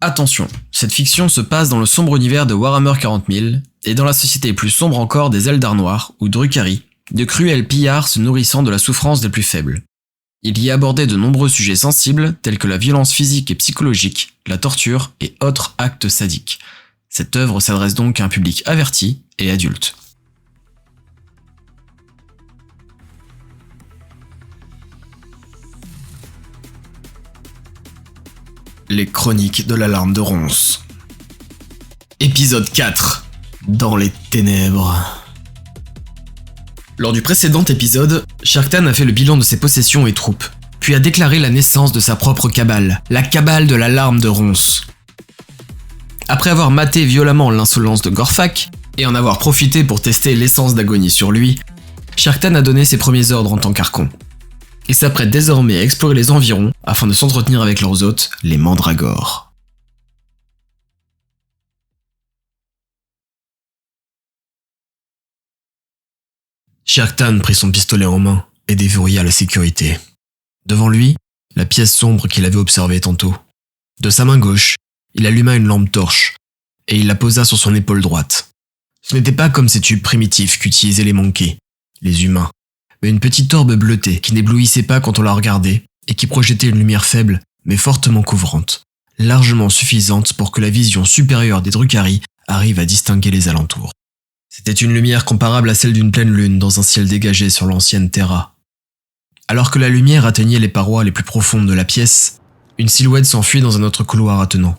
Attention, cette fiction se passe dans le sombre univers de Warhammer 40 000, et dans la société plus sombre encore des Eldar Noirs, ou Drukhari, de cruels pillards se nourrissant de la souffrance des plus faibles. Il y abordait de nombreux sujets sensibles, tels que la violence physique et psychologique, la torture et autres actes sadiques. Cette œuvre s'adresse donc à un public averti et adulte. Les chroniques de l'alarme de Ronce. Épisode 4. Dans les ténèbres. Lors du précédent épisode, Sharktan a fait le bilan de ses possessions et troupes, puis a déclaré la naissance de sa propre cabale, la cabale de l'alarme de Ronce. Après avoir maté violemment l'insolence de Gorfak, et en avoir profité pour tester l'essence d'agonie sur lui, Sharktan a donné ses premiers ordres en tant qu'archon. Il s'apprête désormais à explorer les environs afin de s'entretenir avec leurs hôtes, les mandragores. Sharktan prit son pistolet en main et déverrouilla la sécurité. Devant lui, la pièce sombre qu'il avait observée tantôt. De sa main gauche, il alluma une lampe torche et il la posa sur son épaule droite. Ce n'était pas comme ces tubes primitifs qu'utilisaient les monkeys, les humains, mais une petite orbe bleutée qui n'éblouissait pas quand on la regardait et qui projetait une lumière faible mais fortement couvrante, largement suffisante pour que la vision supérieure des Drukhari arrive à distinguer les alentours. C'était une lumière comparable à celle d'une pleine lune dans un ciel dégagé sur l'ancienne Terra. Alors que la lumière atteignait les parois les plus profondes de la pièce, une silhouette s'enfuit dans un autre couloir attenant.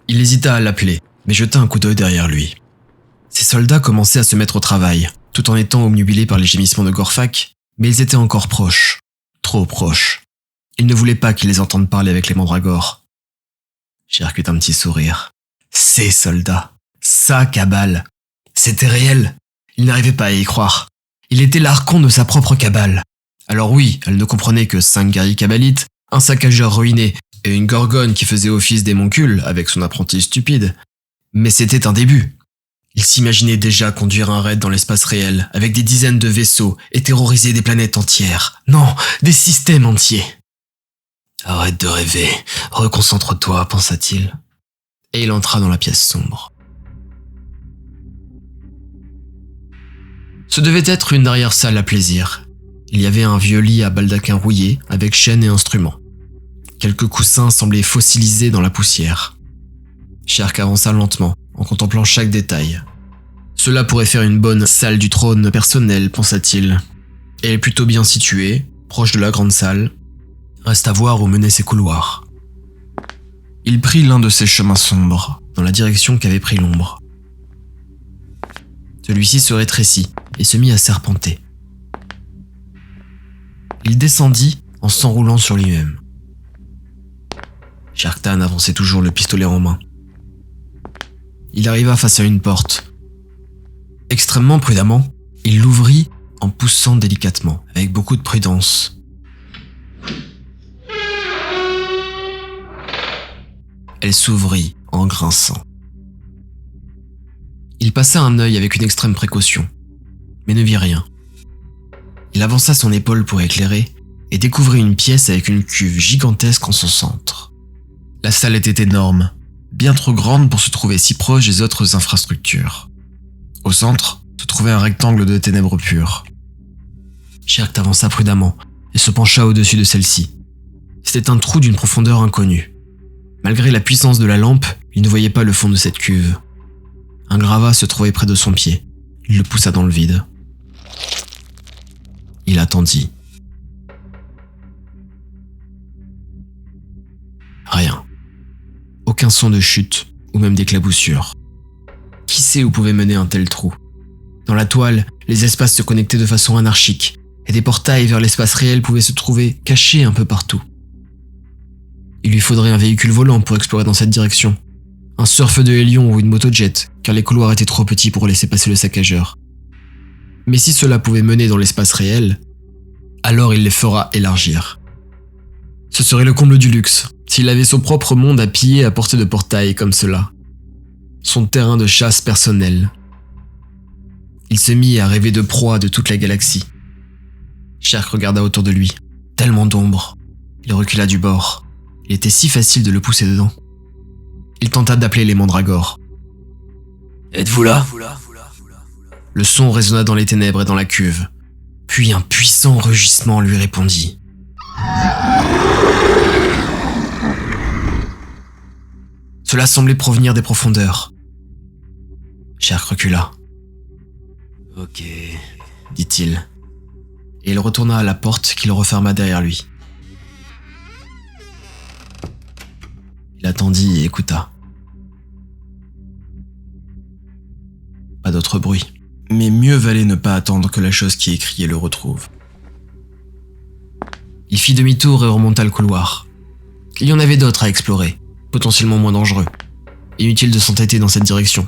Il hésita à l'appeler, mais jeta un coup d'œil derrière lui. Ses soldats commençaient à se mettre au travail, tout en étant obnubilés par les gémissements de Gorfak, mais ils étaient encore proches. Trop proches. Il ne voulait pas qu'ils les entendent parler avec les mandragores. Shark eut un petit sourire. Ses soldats. Sa cabale. C'était réel. Il n'arrivait pas à y croire. Il était l'archon de sa propre cabale. Alors oui, elle ne comprenait que 5 guerriers cabalites, un saccageur ruiné et une gorgone qui faisait office d'émoncule avec son apprenti stupide. Mais c'était un début. Il s'imaginait déjà conduire un raid dans l'espace réel, avec des dizaines de vaisseaux, et terroriser des planètes entières. Non, des systèmes entiers. Arrête de rêver, reconcentre-toi, pensa-t-il. Et il entra dans la pièce sombre. Ce devait être une arrière-salle à plaisir. Il y avait un vieux lit à baldaquin rouillé, avec chaînes et instruments. Quelques coussins semblaient fossilisés dans la poussière. Shark avança lentement, en contemplant chaque détail. Cela pourrait faire une bonne salle du trône personnel, pensa-t-il. Elle est plutôt bien située, proche de la grande salle. Reste à voir où menaient ces couloirs. Il prit l'un de ces chemins sombres, dans la direction qu'avait pris l'ombre. Celui-ci se rétrécit et se mit à serpenter. Il descendit en s'enroulant sur lui-même. Sharktan avançait toujours le pistolet en main. Il arriva face à une porte. Extrêmement prudemment, il l'ouvrit en poussant délicatement, avec beaucoup de prudence. Elle s'ouvrit en grinçant. Il passa un œil avec une extrême précaution, mais ne vit rien. Il avança son épaule pour éclairer et découvrit une pièce avec une cuve gigantesque en son centre. La salle était énorme, bien trop grande pour se trouver si proche des autres infrastructures. Au centre se trouvait un rectangle de ténèbres pures. Shark avança prudemment et se pencha au-dessus de celle-ci. C'était un trou d'une profondeur inconnue. Malgré la puissance de la lampe, il ne voyait pas le fond de cette cuve. Un gravat se trouvait près de son pied. Il le poussa dans le vide. Il attendit. Rien. Aucun son de chute, ou même d'éclaboussure. Qui sait où pouvait mener un tel trou? Dans la toile, les espaces se connectaient de façon anarchique, et des portails vers l'espace réel pouvaient se trouver cachés un peu partout. Il lui faudrait un véhicule volant pour explorer dans cette direction. Un surf de hélion ou une motojet, car les couloirs étaient trop petits pour laisser passer le saccageur. Mais si cela pouvait mener dans l'espace réel, alors il les fera élargir. Ce serait le comble du luxe, s'il avait son propre monde à piller à portée de portail comme cela. Son terrain de chasse personnel. Il se mit à rêver de proies de toute la galaxie. Shark regarda autour de lui. Tellement d'ombre. Il recula du bord. Il était si facile de le pousser dedans. Il tenta d'appeler les mandragores. « Êtes-vous là ?» Le son résonna dans les ténèbres et dans la cuve. Puis un puissant rugissement lui répondit. Cela semblait provenir des profondeurs. Sherk recula. « Ok, » dit-il. Et il retourna à la porte qu'il referma derrière lui. Il attendit et écouta. Pas d'autre bruit. Mais mieux valait ne pas attendre que la chose qui écriait le retrouve. Il fit demi-tour et remonta le couloir. Il y en avait d'autres à explorer, potentiellement moins dangereux. Inutile de s'entêter dans cette direction.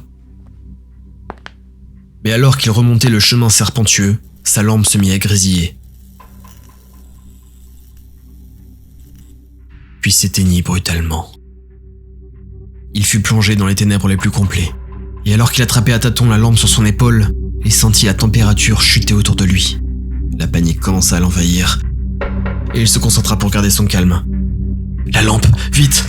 Mais alors qu'il remontait le chemin serpentueux, sa lampe se mit à grésiller. Puis s'éteignit brutalement. Il fut plongé dans les ténèbres les plus complets. Et alors qu'il attrapait à tâtons la lampe sur son épaule, il sentit la température chuter autour de lui. La panique commença à l'envahir. Et il se concentra pour garder son calme. La lampe, vite!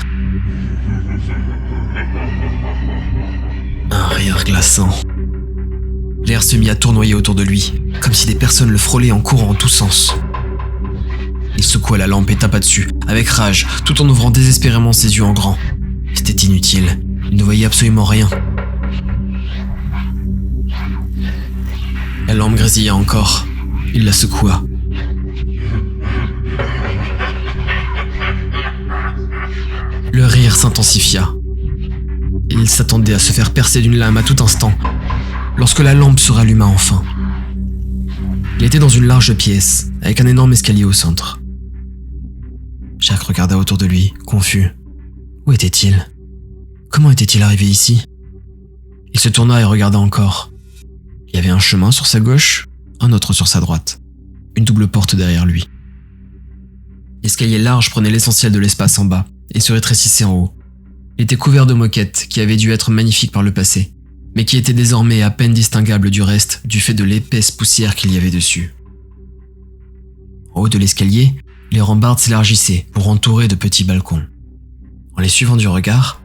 Un rire glaçant. L'air se mit à tournoyer autour de lui, comme si des personnes le frôlaient en courant en tous sens. Il secoua la lampe et tapa dessus, avec rage, tout en ouvrant désespérément ses yeux en grand. C'était inutile, il ne voyait absolument rien. La lampe grésilla encore. Il la secoua. Le rire s'intensifia. Il s'attendait à se faire percer d'une lame à tout instant, lorsque la lampe se ralluma enfin. Il était dans une large pièce, avec un énorme escalier au centre. Sherk regarda autour de lui, confus. Où était-il? Comment était-il arrivé ici? Il se tourna et regarda encore. Il y avait un chemin sur sa gauche, un autre sur sa droite. Une double porte derrière lui. L'escalier large prenait l'essentiel de l'espace en bas et se rétrécissait en haut. Il était couvert de moquettes qui avaient dû être magnifiques par le passé, mais qui étaient désormais à peine distinguables du reste du fait de l'épaisse poussière qu'il y avait dessus. En haut de l'escalier, les rambardes s'élargissaient pour entourer de petits balcons. En les suivant du regard,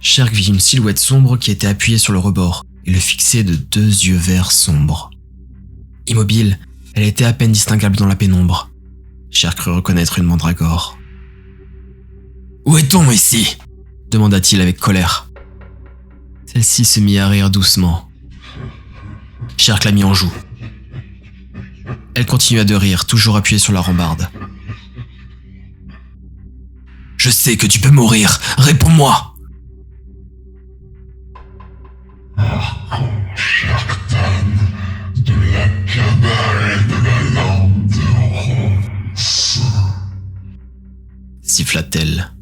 Sherk vit une silhouette sombre qui était appuyée sur le rebord et le fixait de 2 yeux verts sombres. Immobile, elle était à peine distinguable dans la pénombre. Sherk crut reconnaître une mandragore. « Où est-on ici ?» demanda-t-il avec colère. Celle-ci se mit à rire doucement. Sherk la mit en joue. Elle continua de rire, toujours appuyée sur la rambarde. « Je sais que tu peux mourir, réponds-moi !» de la cabane de la lampe de ronce, siffla-t-elle.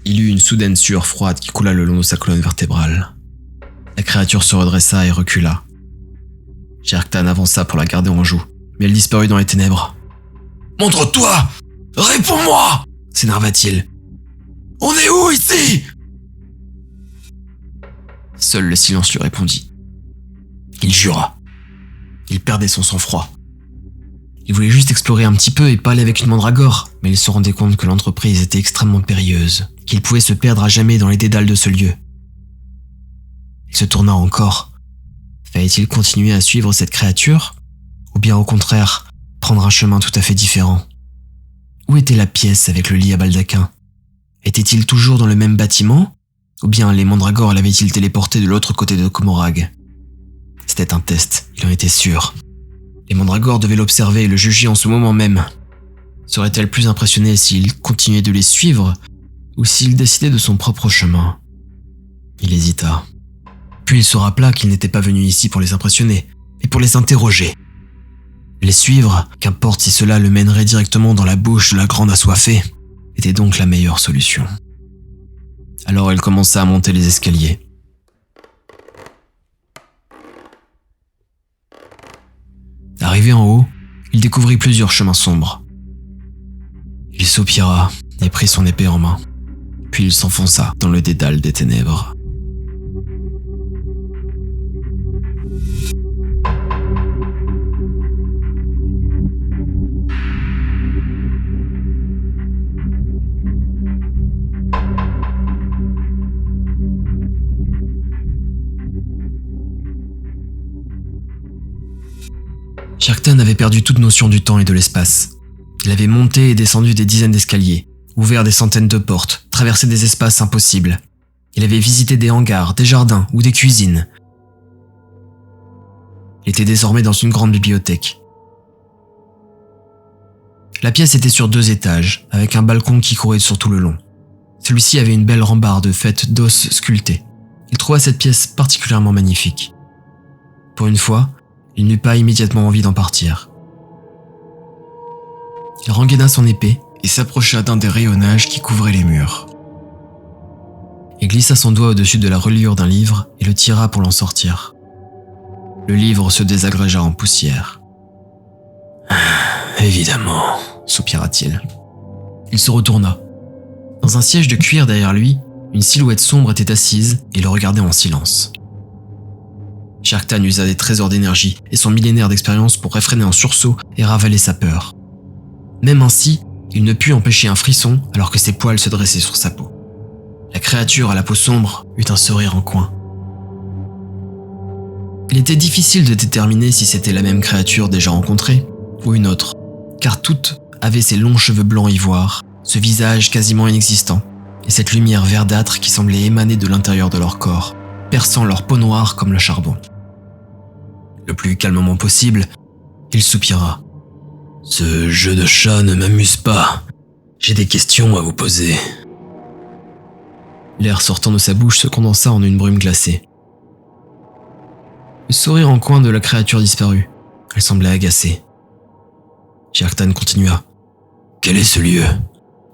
Il eut une soudaine sueur froide qui coula le long de sa colonne vertébrale. La créature se redressa et recula. Sherktan avança pour la garder en joue, mais elle disparut dans les ténèbres. « Montre-toi! Réponds-moi !» s'énerva-t-il. « On est où ici ?» Seul le silence lui répondit. Il jura. Il perdait son sang-froid. Il voulait juste explorer un petit peu et parler avec une mandragore, mais il se rendait compte que l'entreprise était extrêmement périlleuse, qu'il pouvait se perdre à jamais dans les dédales de ce lieu. Il se tourna encore. Fallait-il continuer à suivre cette créature, ou bien au contraire, prendre un chemin tout à fait différent? Où était la pièce avec le lit à baldaquin? Était-il toujours dans le même bâtiment? Ou bien les mandragores l'avaient-ils téléporté de l'autre côté de Comorag? C'était un test, il en était sûr. Les mandragores devaient l'observer et le juger en ce moment même. Serait-elle plus impressionnée s'il continuait de les suivre ou s'il décidait de son propre chemin? Il hésita. Puis il se rappela qu'il n'était pas venu ici pour les impressionner, mais pour les interroger. Les suivre, qu'importe si cela le mènerait directement dans la bouche de la grande assoiffée, était donc la meilleure solution. Alors il commença à monter les escaliers. Arrivé en haut, il découvrit plusieurs chemins sombres. Il soupira et prit son épée en main, puis il s'enfonça dans le dédale des ténèbres. Sharktan avait perdu toute notion du temps et de l'espace. Il avait monté et descendu des dizaines d'escaliers, ouvert des centaines de portes, traversé des espaces impossibles. Il avait visité des hangars, des jardins ou des cuisines. Il était désormais dans une grande bibliothèque. La pièce était sur 2 étages, avec un balcon qui courait sur tout le long. Celui-ci avait une belle rambarde faite d'os sculptés. Il trouva cette pièce particulièrement magnifique. Pour une fois, il n'eut pas immédiatement envie d'en partir. Il rengaina son épée et s'approcha d'un des rayonnages qui couvraient les murs. Il glissa son doigt au-dessus de la reliure d'un livre et le tira pour l'en sortir. Le livre se désagrégea en poussière. « Évidemment, soupira-t-il. » Il se retourna. Dans un siège de cuir derrière lui, une silhouette sombre était assise et le regardait en silence. Sharktan usa des trésors d'énergie et son millénaire d'expérience pour réfréner un sursaut et ravaler sa peur. Même ainsi, il ne put empêcher un frisson alors que ses poils se dressaient sur sa peau. La créature à la peau sombre eut un sourire en coin. Il était difficile de déterminer si c'était la même créature déjà rencontrée ou une autre, car toutes avaient ces longs cheveux blancs ivoire, ce visage quasiment inexistant, et cette lumière verdâtre qui semblait émaner de l'intérieur de leur corps, perçant leur peau noire comme le charbon. Le plus calmement possible, il soupira. « Ce jeu de chat ne m'amuse pas. J'ai des questions à vous poser. » L'air sortant de sa bouche se condensa en une brume glacée. Le sourire en coin de la créature disparut. Elle semblait agacée. Sharktan continua. « Quel est ce lieu?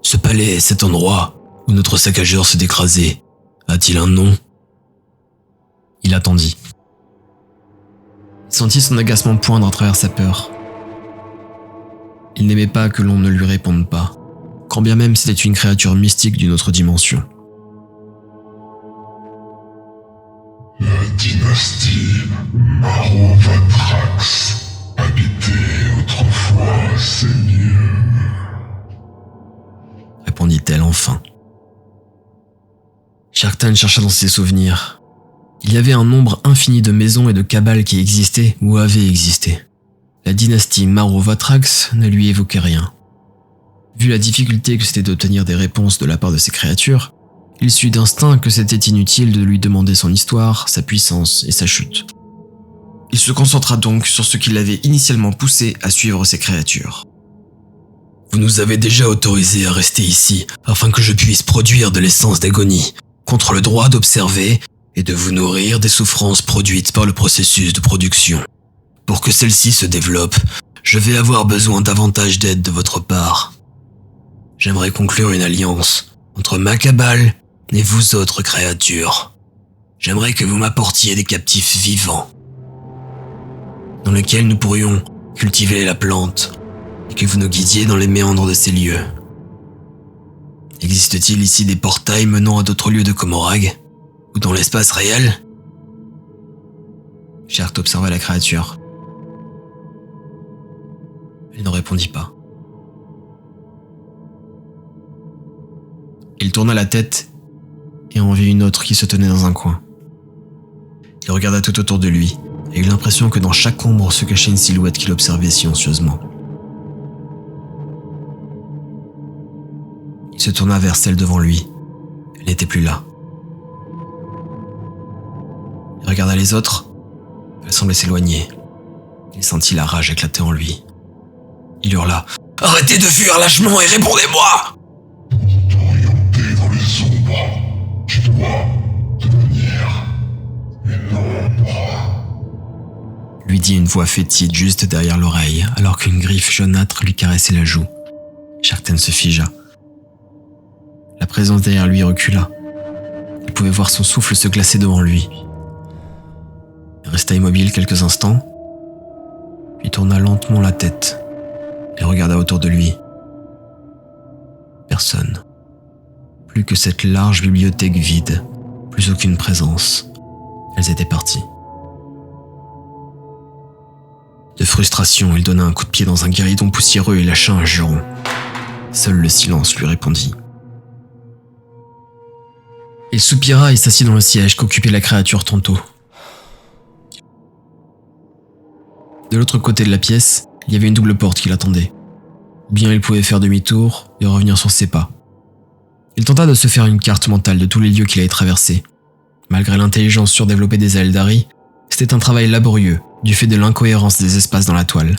Ce palais, cet endroit où notre saccageur s'est écrasé, a-t-il un nom ?» Il attendit. Il sentit son agacement poindre à travers sa peur. Il n'aimait pas que l'on ne lui réponde pas, quand bien même c'était une créature mystique d'une autre dimension. La dynastie Marovatrax habitait autrefois ces lieux, répondit-elle enfin. Sharktan chercha dans ses souvenirs. Il y avait un nombre infini de maisons et de cabales qui existaient ou avaient existé. La dynastie Marovatrax ne lui évoquait rien. Vu la difficulté que c'était d'obtenir des réponses de la part de ces créatures, il sut d'instinct que c'était inutile de lui demander son histoire, sa puissance et sa chute. Il se concentra donc sur ce qui l'avait initialement poussé à suivre ces créatures. « Vous nous avez déjà autorisés à rester ici afin que je puisse produire de l'essence d'agonie, contre le droit d'observer et de vous nourrir des souffrances produites par le processus de production. Pour que celle-ci se développe, je vais avoir besoin davantage d'aide de votre part. J'aimerais conclure une alliance entre ma cabale et vous autres créatures. J'aimerais que vous m'apportiez des captifs vivants, dans lesquels nous pourrions cultiver la plante et que vous nous guidiez dans les méandres de ces lieux. Existe-t-il ici des portails menant à d'autres lieux de Comorag ou dans l'espace réel ?» Shark observa la créature. Elle ne répondit pas. Il tourna la tête et en vit une autre qui se tenait dans un coin. Il regarda tout autour de lui et eut l'impression que dans chaque ombre se cachait une silhouette qui l'observait silencieusement. Il se tourna vers celle devant lui. Elle n'était plus là. Il regarda les autres. Elles semblaient s'éloigner. Il sentit la rage éclater en lui. Il hurla. « Arrêtez de fuir lâchement et répondez-moi !» Pour t'orienter dans les ombres, tu dois devenir une ombre. Lui dit une voix fétide juste derrière l'oreille, alors qu'une griffe jaunâtre lui caressait la joue. Sharktan se figea. La présence derrière lui recula. Il pouvait voir son souffle se glacer devant lui. Il resta immobile quelques instants, puis tourna lentement la tête et regarda autour de lui. Personne. Plus que cette large bibliothèque vide, plus aucune présence. Elles étaient parties. De frustration, il donna un coup de pied dans un guéridon poussiéreux et lâcha un juron. Seul le silence lui répondit. Il soupira et s'assit dans le siège qu'occupait la créature tantôt. De De l'autre côté de la pièce, il y avait une double porte qui l'attendait. Ou bien il pouvait faire demi-tour et revenir sur ses pas. Il tenta de se faire une carte mentale de tous les lieux qu'il avait traversés. Malgré l'intelligence surdéveloppée des Aeldari, c'était un travail laborieux, du fait de l'incohérence des espaces dans la toile.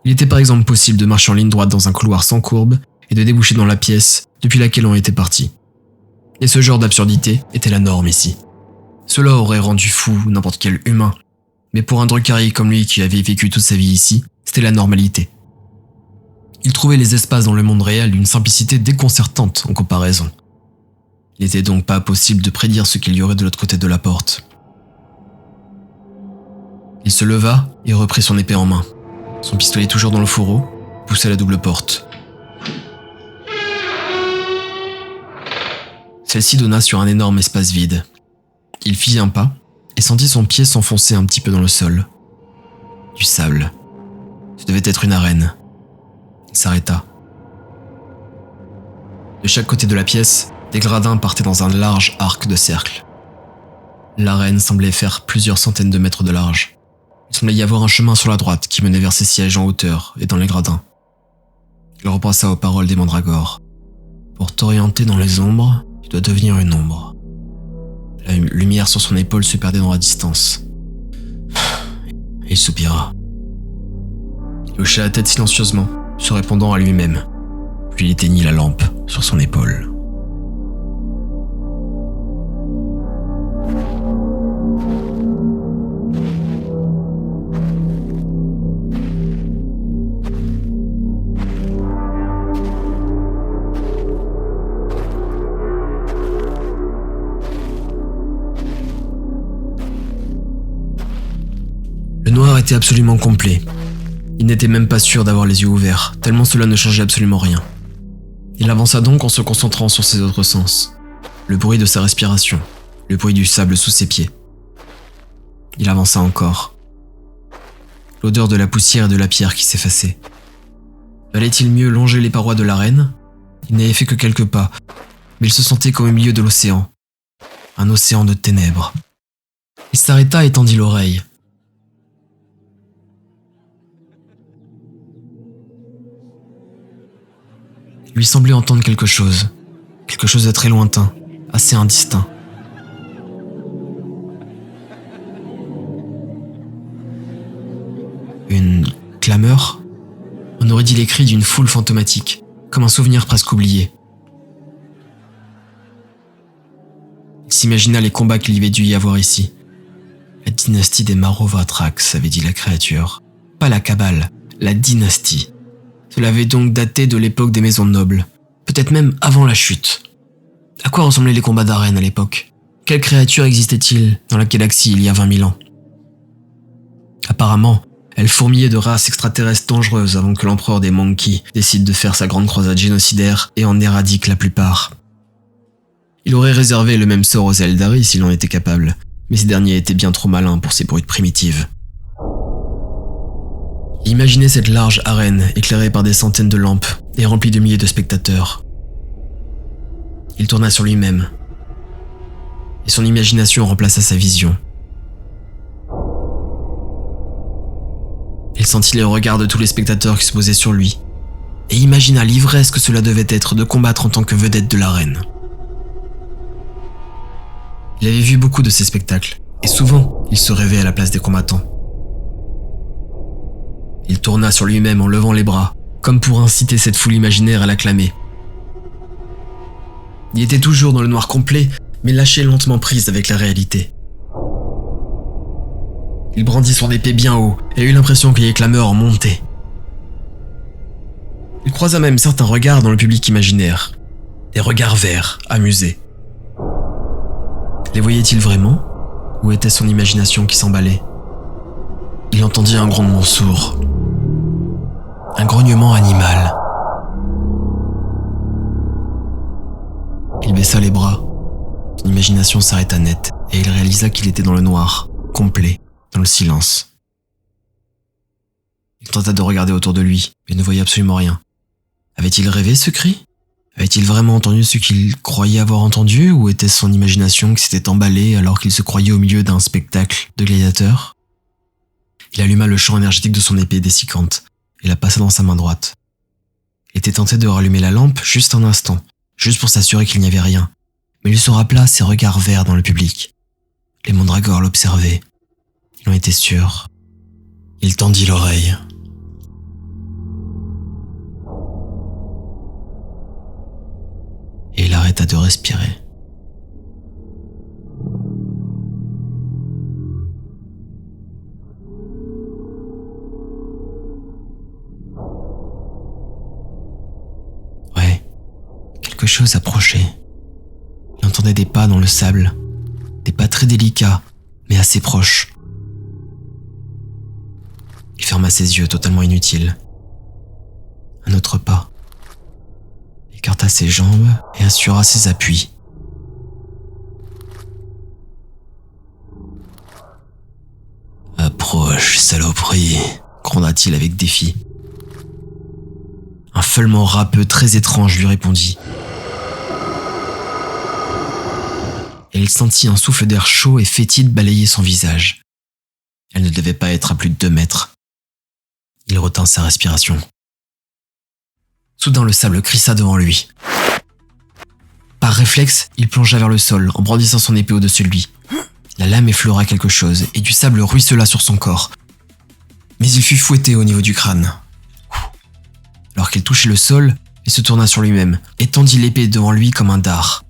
Il était par exemple possible de marcher en ligne droite dans un couloir sans courbe et de déboucher dans la pièce depuis laquelle on était parti. Et ce genre d'absurdité était la norme ici. Cela aurait rendu fou n'importe quel humain, mais pour un Drukhari comme lui qui avait vécu toute sa vie ici, c'était la normalité. Il trouvait les espaces dans le monde réel d'une simplicité déconcertante en comparaison. Il n'était donc pas possible de prédire ce qu'il y aurait de l'autre côté de la porte. Il se leva et reprit son épée en main. Son pistolet toujours dans le fourreau, poussa la double porte. Celle-ci donna sur un énorme espace vide. Il fit un pas et sentit son pied s'enfoncer un petit peu dans le sol. Du sable. Ce devait être une arène. Il s'arrêta. De chaque côté de la pièce, des gradins partaient dans un large arc de cercle. L'arène semblait faire plusieurs centaines de mètres de large. Il semblait y avoir un chemin sur la droite qui menait vers ses sièges en hauteur et dans les gradins. Il repensa aux paroles des mandragores. Pour t'orienter dans les ombres, tu dois devenir une ombre. La lumière sur son épaule se perdait dans la distance. Il soupira. Il hocha la tête silencieusement, se répondant à lui-même. Puis il éteignit la lampe sur son épaule. Le noir était absolument complet. Il n'était même pas sûr d'avoir les yeux ouverts, tellement cela ne changeait absolument rien. Il avança donc en se concentrant sur ses autres sens. Le bruit de sa respiration, le bruit du sable sous ses pieds. Il avança encore. L'odeur de la poussière et de la pierre qui s'effaçait. Valait-il mieux longer les parois de l'arène ? Il n'avait fait que quelques pas, mais il se sentait comme au milieu de l'océan. Un océan de ténèbres. Il s'arrêta et tendit l'oreille. Il lui semblait entendre quelque chose de très lointain, assez indistinct. Une clameur ? On aurait dit les cris d'une foule fantomatique, comme un souvenir presque oublié. Il s'imagina les combats qu'il y avait dû y avoir ici. La dynastie des Marovatrax, avait dit la créature. Pas la cabale, la dynastie. Cela avait donc daté de l'époque des maisons nobles, peut-être même avant la chute. À quoi ressemblaient les combats d'arène à l'époque ? Quelle créature existait-il dans la galaxie il y a 20 000 ans ? Apparemment, elle fourmillait de races extraterrestres dangereuses avant que l'empereur des Monkey décide de faire sa grande croisade génocidaire et en éradique la plupart. Il aurait réservé le même sort aux Aeldari s'il en était capable, mais ces derniers étaient bien trop malins pour ces brutes primitives. Imaginez cette large arène éclairée par des centaines de lampes et remplie de milliers de spectateurs. Il tourna sur lui-même et son imagination remplaça sa vision. Il sentit les regards de tous les spectateurs qui se posaient sur lui et imagina l'ivresse que cela devait être de combattre en tant que vedette de l'arène. Il avait vu beaucoup de ces spectacles et souvent il se rêvait à la place des combattants. Il tourna sur lui-même en levant les bras, comme pour inciter cette foule imaginaire à l'acclamer. Il était toujours dans le noir complet, mais lâchait lentement prise avec la réalité. Il brandit son épée bien haut et eut l'impression que les clameurs en montaient. Il croisa même certains regards dans le public imaginaire, des regards verts, amusés. Les voyait-il vraiment ? Ou était son imagination qui s'emballait ? Il entendit un grondement sourd. Un grognement animal. Il baissa les bras. Son imagination s'arrêta net et il réalisa qu'il était dans le noir, complet, dans le silence. Il tenta de regarder autour de lui, mais ne voyait absolument rien. Avait-il rêvé ce cri ? Avait-il vraiment entendu ce qu'il croyait avoir entendu, ou était-ce son imagination qui s'était emballée alors qu'il se croyait au milieu d'un spectacle de gladiateurs ? il alluma le champ énergétique de son épée dessicante et la passa dans sa main droite. Il était tenté de rallumer la lampe juste un instant, juste pour s'assurer qu'il n'y avait rien, mais il se rappela ses regards verts dans le public. Les mandragores l'observaient. Il en était sûr. Il tendit l'oreille. Et il arrêta de respirer. Ouais, quelque chose approchait. Il entendait des pas dans le sable, des pas très délicats, mais assez proches. Il ferma ses yeux, totalement inutile. Un autre pas. Écarta ses jambes et assura ses appuis. « Approche, saloperie !» gronda-t-il avec défi. Un feulement râpeux très étrange lui répondit. Et il sentit un souffle d'air chaud et fétide balayer son visage. Elle ne devait pas être à plus de 2 mètres. Il retint sa respiration. Soudain, le sable crissa devant lui. Par réflexe, il plongea vers le sol en brandissant son épée au-dessus de lui. La lame effleura quelque chose et du sable ruissela sur son corps. Mais il fut fouetté au niveau du crâne. Alors qu'il touchait le sol, il se tourna sur lui-même et tendit l'épée devant lui comme un dard.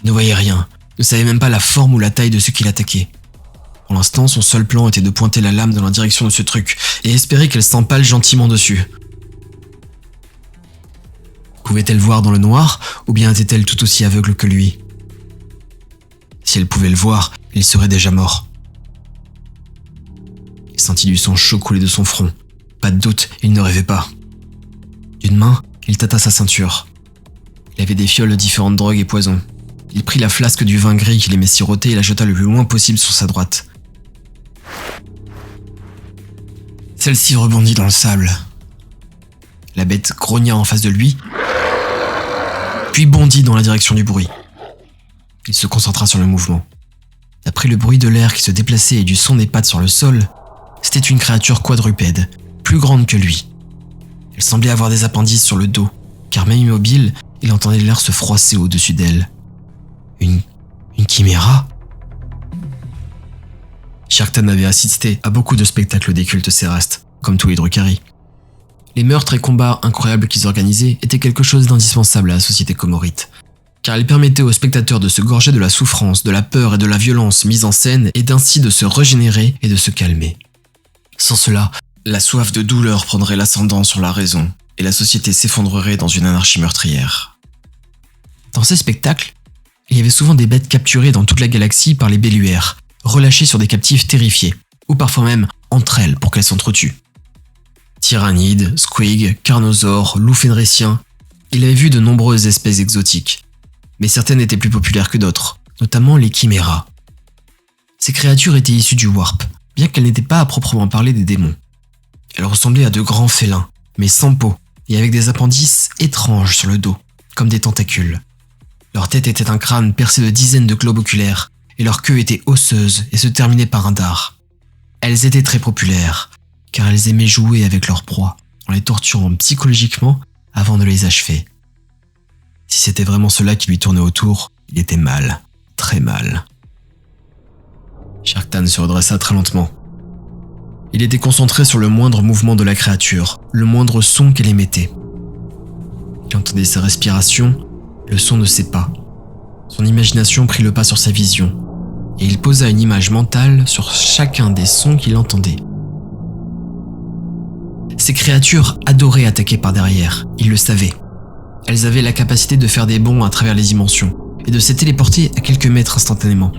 Il ne voyait rien, ne savait même pas la forme ou la taille de ce qu'il attaquait. Pour l'instant, son seul plan était de pointer la lame dans la direction de ce truc et espérer qu'elle s'empale gentiment dessus. Pouvait-elle voir dans le noir ou bien était-elle tout aussi aveugle que lui? Si elle pouvait le voir, il serait déjà mort. Il sentit du sang chaud couler de son front. Pas de doute, il ne rêvait pas. D'une main, il tâta sa ceinture. Il avait des fioles de différentes drogues et poisons. Il prit la flasque du vin gris qu'il aimait siroter et la jeta le plus loin possible sur sa droite. Celle-ci rebondit dans le sable. La bête grogna en face de lui, puis bondit dans la direction du bruit. Il se concentra sur le mouvement. D'après le bruit de l'air qui se déplaçait et du son des pattes sur le sol, c'était une créature quadrupède, plus grande que lui. Elle semblait avoir des appendices sur le dos, car même immobile, il entendait l'air se froisser au-dessus d'elle. Une chiméra? Sharktan avait assisté à beaucoup de spectacles des cultes cérastes, comme tous les Drukhari. Les meurtres et combats incroyables qu'ils organisaient étaient quelque chose d'indispensable à la société comorite, car ils permettaient aux spectateurs de se gorger de la souffrance, de la peur et de la violence mise en scène et d'ainsi de se régénérer et de se calmer. Sans cela, la soif de douleur prendrait l'ascendant sur la raison et la société s'effondrerait dans une anarchie meurtrière. Dans ces spectacles, il y avait souvent des bêtes capturées dans toute la galaxie par les Belluaires, relâchées sur des captifs terrifiés, ou parfois même entre elles pour qu'elles s'entretuent. Tyrannides, squigs, carnosaures, loups fenriciens, il avait vu de nombreuses espèces exotiques, mais certaines étaient plus populaires que d'autres, notamment les chiméras. Ces créatures étaient issues du warp, bien qu'elles n'étaient pas à proprement parler des démons. Elles ressemblaient à de grands félins, mais sans peau, et avec des appendices étranges sur le dos, comme des tentacules. Leur tête était un crâne percé de dizaines de globes oculaires, et leur queue était osseuse et se terminait par un dard. Elles étaient très populaires, car elles aimaient jouer avec leurs proies, en les torturant psychologiquement avant de les achever. Si c'était vraiment cela qui lui tournait autour, il était mal, très mal. Sharktan se redressa très lentement. Il était concentré sur le moindre mouvement de la créature, le moindre son qu'elle émettait. Il entendait sa respiration, le son de ses pas. Son imagination prit le pas sur sa vision, et il posa une image mentale sur chacun des sons qu'il entendait. Ces créatures adoraient attaquer par derrière, il le savait. Elles avaient la capacité de faire des bonds à travers les dimensions, et de se téléporter à quelques mètres instantanément.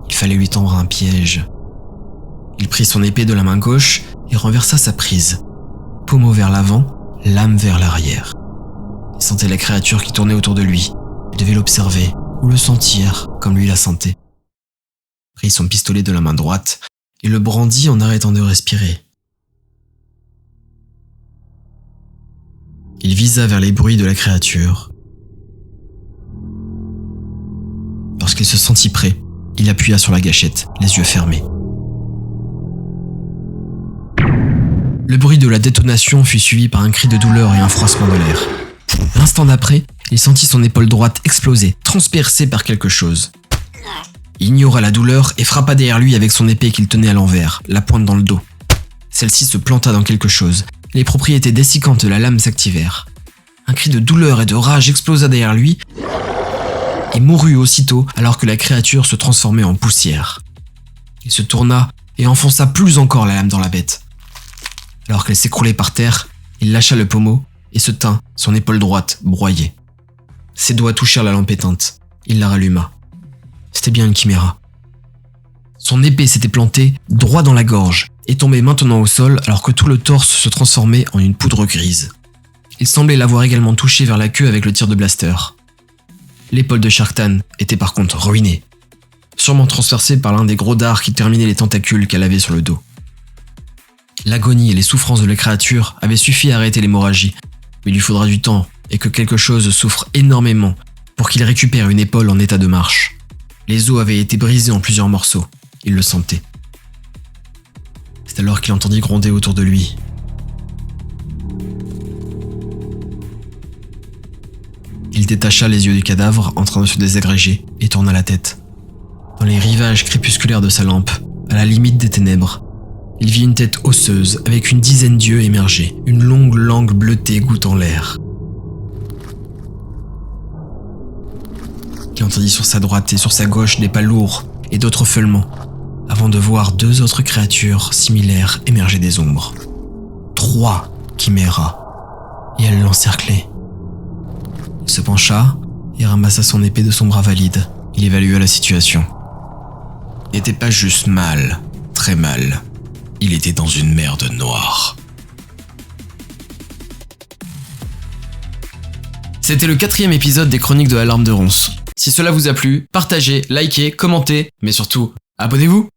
Il fallait lui tendre un piège. Il prit son épée de la main gauche et renversa sa prise. Pommeau vers l'avant, lame vers l'arrière. Il sentait la créature qui tournait autour de lui. Il devait l'observer, ou le sentir, comme lui la sentait. Il prit son pistolet de la main droite et le brandit en arrêtant de respirer. Il visa vers les bruits de la créature. Lorsqu'il se sentit prêt, il appuya sur la gâchette, les yeux fermés. Le bruit de la détonation fut suivi par un cri de douleur et un froissement de l'air. L'instant d'après, il sentit son épaule droite exploser, transpercée par quelque chose. Il ignora la douleur et frappa derrière lui avec son épée qu'il tenait à l'envers, la pointe dans le dos. Celle-ci se planta dans quelque chose. Les propriétés dessiccantes de la lame s'activèrent. Un cri de douleur et de rage explosa derrière lui et mourut aussitôt alors que la créature se transformait en poussière. Il se tourna et enfonça plus encore la lame dans la bête. Alors qu'elle s'écroulait par terre, il lâcha le pommeau et se tint, son épaule droite broyée. Ses doigts touchèrent la lampe éteinte. Il la ralluma. C'était bien une chiméra. Son épée s'était plantée droit dans la gorge et tombait maintenant au sol alors que tout le torse se transformait en une poudre grise. Il semblait l'avoir également touché vers la queue avec le tir de blaster. L'épaule de Sharktan était par contre ruinée, sûrement transpercée par l'un des gros dards qui terminaient les tentacules qu'elle avait sur le dos. L'agonie et les souffrances de la créature avaient suffi à arrêter l'hémorragie, mais il lui faudra du temps et que quelque chose souffre énormément pour qu'il récupère une épaule en état de marche. Les os avaient été brisés en plusieurs morceaux, il le sentait. C'est alors qu'il entendit gronder autour de lui. Il détacha les yeux du cadavre en train de se désagréger et tourna la tête. Dans les rivages crépusculaires de sa lampe, à la limite des ténèbres, il vit une tête osseuse avec une dizaine d'yeux émerger, une longue langue bleutée goûtant l'air. Il entendit sur sa droite et sur sa gauche des pas lourds et d'autres feulements, avant de voir deux autres créatures similaires émerger des ombres. 3 chiméras, et elles l'encerclaient. Il se pencha et ramassa son épée de son bras valide. Il évalua la situation. Il n'était pas juste mal, très mal. Il était dans une merde noire. C'était le 4e épisode des Chroniques de l'Alarme de Ronces. Si cela vous a plu, partagez, likez, commentez, mais surtout, abonnez-vous!